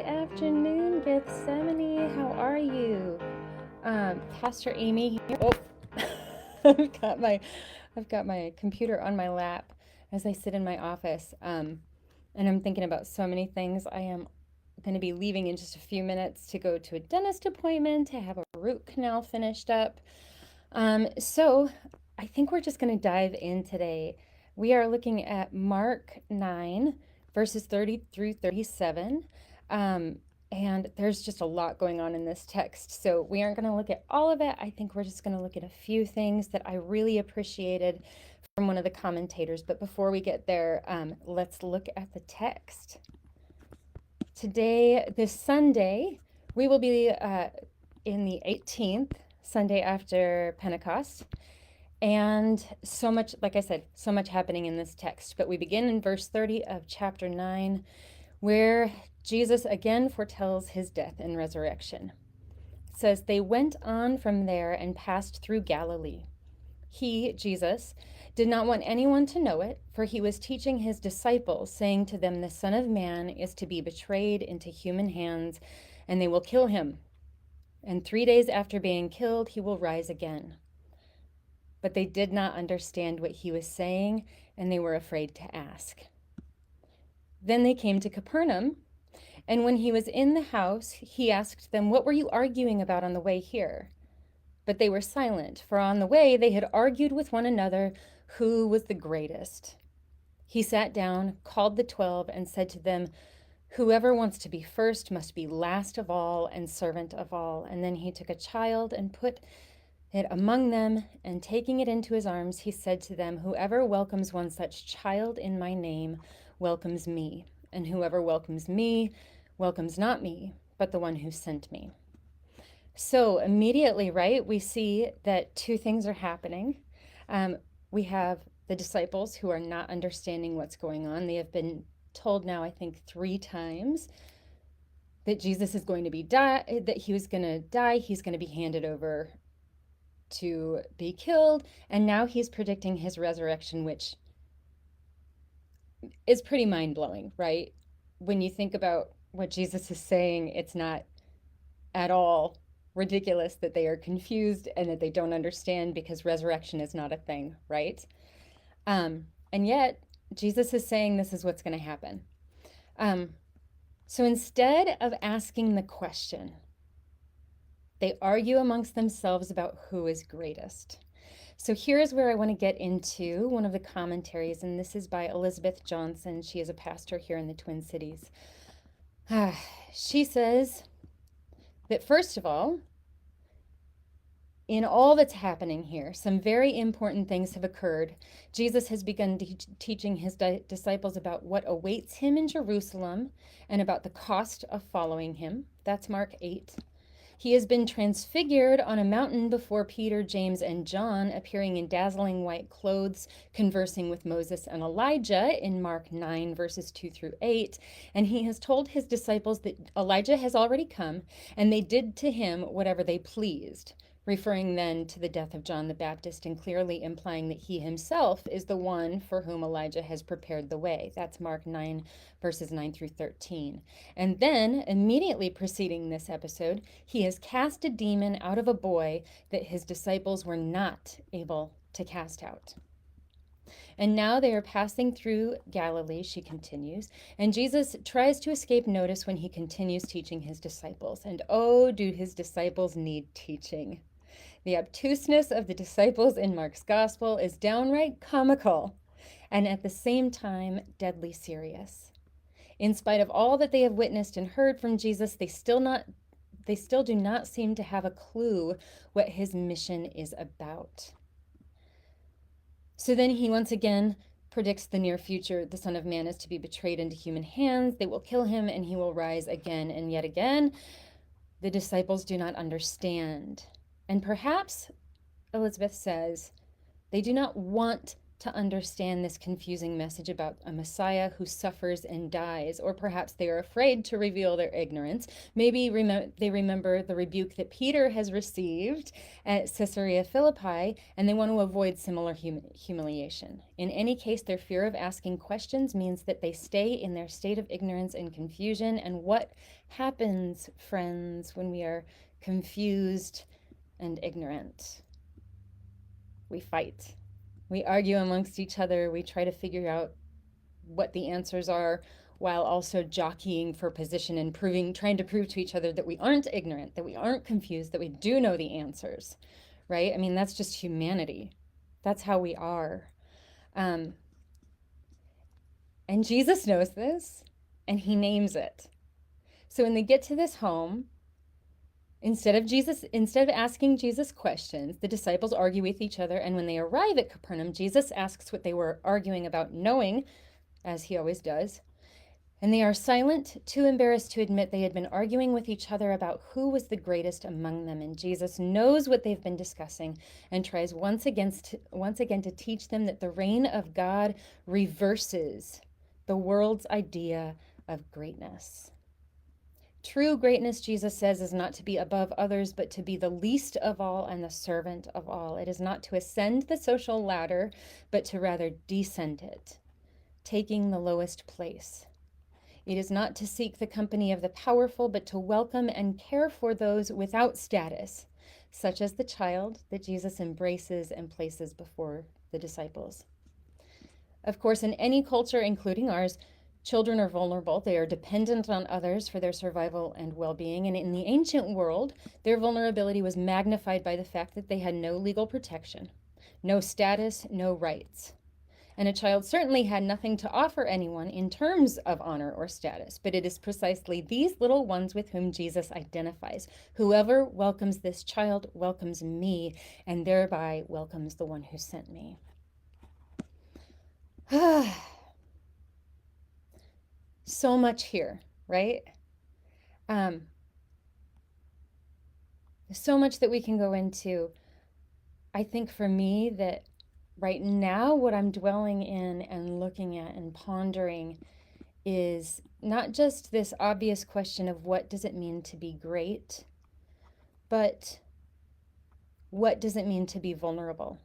afternoon, Gethsemane. How are you? Pastor Amy here. Oh, I've got my I've got my computer on my lap as I sit in my office. And I'm thinking about so many things. I am going to be leaving in just a few minutes to go to a dentist appointment to have a root canal finished up. So I think we're just going to dive in today. We are looking at Mark 9, verses 30 through 37. Um, and there's just a lot going on in this text. So we aren't going to look at all of it. I think we're just going to look at a few things that I really appreciated from one of the commentators. But before we get there, let's look at the text. Today, this Sunday, we will be in the 18th Sunday after Pentecost. And so much, like I said, so much happening in this text. But we begin in verse 30 of chapter 9, where Jesus again foretells his death and resurrection. It says, "They went on from there and passed through Galilee. He, Jesus, did not want anyone to know it, for he was teaching his disciples, saying to them, 'The Son of Man is to be betrayed into human hands, and they will kill him. And 3 days after being killed, he will rise again.' But they did not understand what he was saying, and they were afraid to ask. Then they came to Capernaum, and when he was in the house, he asked them, 'What were you arguing about on the way here?' But they were silent, for on the way they had argued with one another who was the greatest. He sat down, called the 12, and said to them, 'Whoever wants to be first must be last of all and servant of all.' And then he took a child and put it among them, and taking it into his arms, he said to them, 'Whoever welcomes one such child in my name welcomes me, and whoever welcomes me welcomes not me, but the one who sent me.'" So immediately, right, we see that two things are happening. We have the disciples who are not understanding what's going on. They have been told now, I think, 3 times that Jesus is going to be that he was going to die. He's going to be handed over to be killed. And now he's predicting his resurrection, which is pretty mind-blowing, right? When you think about what Jesus is saying, it's not at all ridiculous that they are confused and that they don't understand, because resurrection is not a thing, right? And yet Jesus is saying this is what's going to happen. So instead of asking the question, they argue amongst themselves about who is greatest. So here's where I want to get into one of the commentaries, and this is by Elizabeth Johnson. She is a pastor here in the Twin Cities. She says that, first of all, in all that's happening here, some very important things have occurred. Jesus has begun teaching his disciples about what awaits him in Jerusalem and about the cost of following him. That's Mark 8. He has been transfigured on a mountain before Peter, James, and John, appearing in dazzling white clothes, conversing with Moses and Elijah in Mark 9, verses 2 through 8. And he has told his disciples that Elijah has already come, and they did to him whatever they pleased, referring then to the death of John the Baptist and clearly implying that he himself is the one for whom Elijah has prepared the way. That's Mark 9, verses 9 through 13. And then, immediately preceding this episode, he has cast a demon out of a boy that his disciples were not able to cast out. And now they are passing through Galilee, she continues, and Jesus tries to escape notice when he continues teaching his disciples. And oh, do his disciples need teaching. The obtuseness of the disciples in Mark's gospel is downright comical and at the same time deadly serious. In spite of all that they have witnessed and heard from Jesus, they still do not seem to have a clue what his mission is about. So then he once again predicts the near future. The Son of Man is to be betrayed into human hands. They will kill him and he will rise again. And yet again, the disciples do not understand. And perhaps, Elizabeth says, they do not want to understand this confusing message about a Messiah who suffers and dies, or perhaps they are afraid to reveal their ignorance. Maybe they remember the rebuke that Peter has received at Caesarea Philippi, and they want to avoid similar humiliation. In any case, their fear of asking questions means that they stay in their state of ignorance and confusion. And what happens, friends, when we are confused and ignorant? We fight. We argue amongst each other. We try to figure out what the answers are while also jockeying for position and trying to prove to each other that we aren't ignorant, that we aren't confused, that we do know the answers, right? I mean, that's just humanity. That's how we are. And Jesus knows this, and he names it. So when they get to this home, instead of asking Jesus questions, the disciples argue with each other, and when they arrive at Capernaum, Jesus asks what they were arguing about, knowing, as he always does, and they are silent, too embarrassed to admit they had been arguing with each other about who was the greatest among them. And Jesus knows what they've been discussing and tries once again to teach them that the reign of God reverses the world's idea of greatness. True greatness, Jesus says, is not to be above others, but to be the least of all and the servant of all. It is not to ascend the social ladder, but to rather descend it, taking the lowest place. It is not to seek the company of the powerful, but to welcome and care for those without status, such as the child that Jesus embraces and places before the disciples. Of course, in any culture, including ours, children are vulnerable. They are dependent on others for their survival and well-being. And in the ancient world, their vulnerability was magnified by the fact that they had no legal protection, no status, no rights. And a child certainly had nothing to offer anyone in terms of honor or status, but it is precisely these little ones with whom Jesus identifies. Whoever welcomes this child welcomes me, and thereby welcomes the one who sent me. So much here, right? So much that we can go into. I think for me that right now, what I'm dwelling in and looking at and pondering is not just this obvious question of what does it mean to be great, but what does it mean to be vulnerable?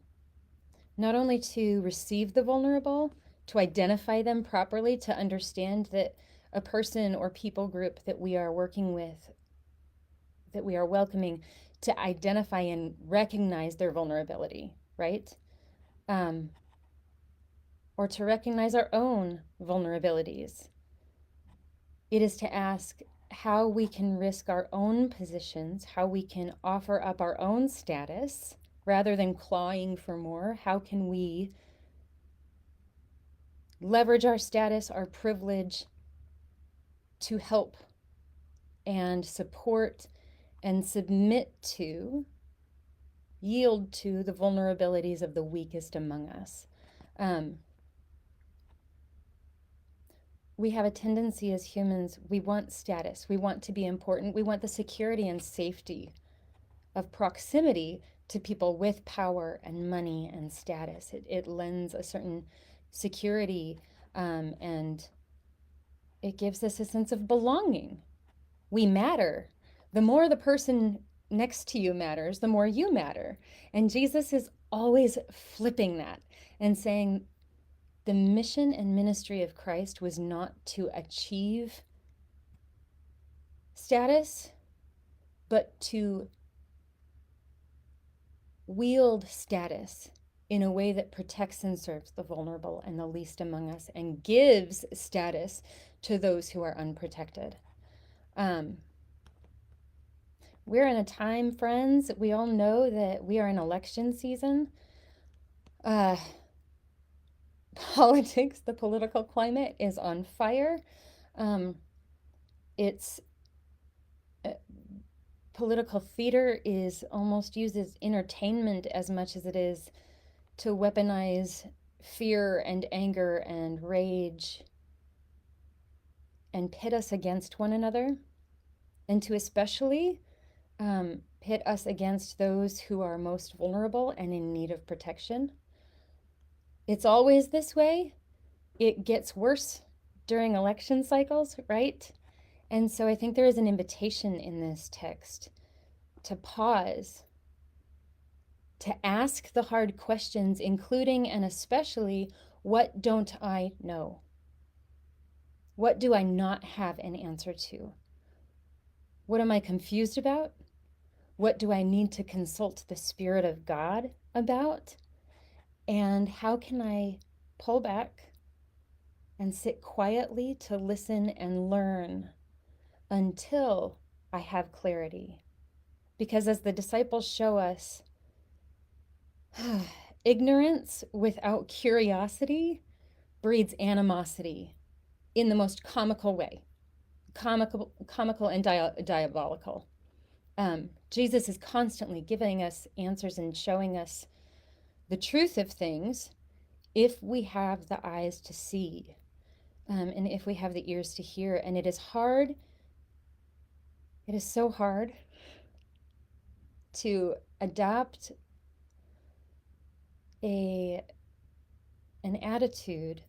Not only to receive the vulnerable, to identify them properly, to understand that a person or people group that we are working with, that we are welcoming, to identify and recognize their vulnerability, right? Or to recognize our own vulnerabilities. It is to ask how we can risk our own positions, how we can offer up our own status rather than clawing for more. How can we leverage our status, our privilege to help and support and submit to, yield to the vulnerabilities of the weakest among us. We have a tendency as humans, we want status, we want to be important, we want the security and safety of proximity to people with power and money and status. It lends a certain security, and it gives us a sense of belonging. We matter. The more the person next to you matters, the more you matter. And Jesus is always flipping that and saying the mission and ministry of Christ was not to achieve status, but to wield status in a way that protects and serves the vulnerable and the least among us and gives status to those who are unprotected. We're in a time, friends, we all know that we are in election season. Politics, the political climate is on fire. It's political theater is almost used as entertainment as much as it is to weaponize fear and anger and rage and pit us against one another, and to especially pit us against those who are most vulnerable and in need of protection. It's always this way. It gets worse during election cycles, right? And so I think there is an invitation in this text to pause, to ask the hard questions, including and especially, what don't I know? What do I not have an answer to? What am I confused about? What do I need to consult the Spirit of God about? And how can I pull back and sit quietly to listen and learn until I have clarity? Because as the disciples show us, ignorance without curiosity breeds animosity in the most comical way, comical and diabolical. Jesus is constantly giving us answers and showing us the truth of things if we have the eyes to see, and if we have the ears to hear. And it is hard, it is so hard to adopt an attitude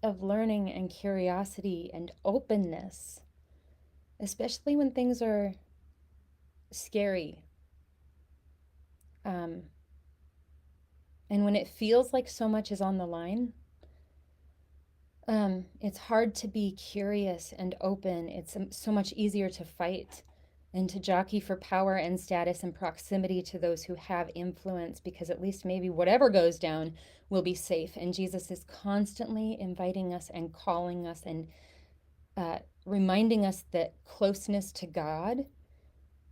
of learning and curiosity and openness, especially when things are scary. And when it feels like so much is on the line, it's hard to be curious and open. It's so much easier to fight and to jockey for power and status and proximity to those who have influence, because at least maybe whatever goes down will be safe. And Jesus is constantly inviting us and calling us and reminding us that closeness to God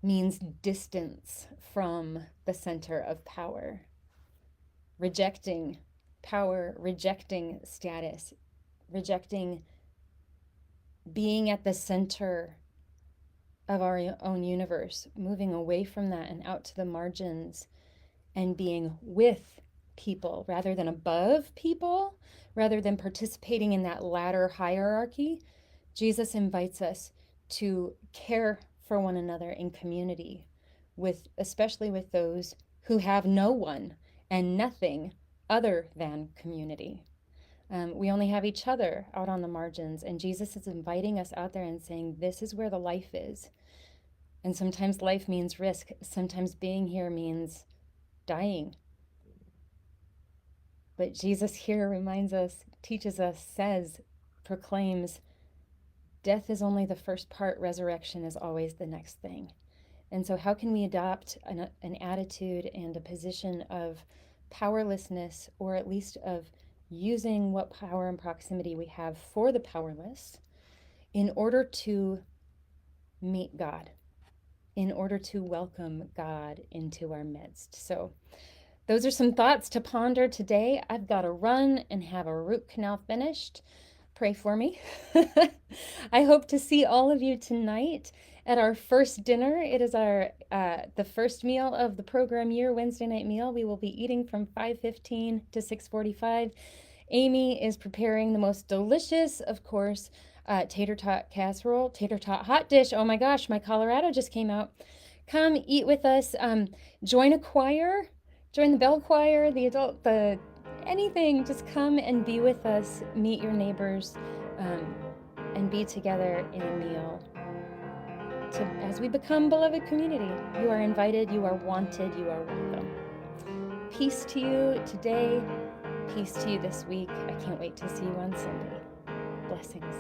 means distance from the center of power. Rejecting power, rejecting status, rejecting being at the center of our own universe, moving away from that and out to the margins and being with people rather than above people, rather than participating in that ladder hierarchy. Jesus invites us to care for one another in community, especially with those who have no one and nothing other than community. We only have each other out on the margins, and Jesus is inviting us out there and saying, this is where the life is. And sometimes life means risk. Sometimes being here means dying. But Jesus here reminds us, teaches us, says, proclaims, death is only the first part, resurrection is always the next thing. And so how can we adopt an attitude and a position of powerlessness, or at least of using what power and proximity we have for the powerless in order to meet God, in order to welcome God into our midst? So those are some thoughts to ponder today. I've got to run and have a root canal finished. Pray for me. I hope to see all of you tonight at our first dinner. It is our the first meal of the program year, Wednesday night meal. We will be eating from 5:15 to 6:45. Amy is preparing the most delicious, of course, tater tot casserole, tater tot hot dish. Oh my gosh, my Colorado just came out. Come eat with us. Join a choir. Join the bell choir, anything. Just come and be with us, meet your neighbors, and be together in a meal. As we become beloved community, you are invited, you are wanted, you are welcome. Peace to you today, peace to you this week. I can't wait to see you on Sunday. Blessings.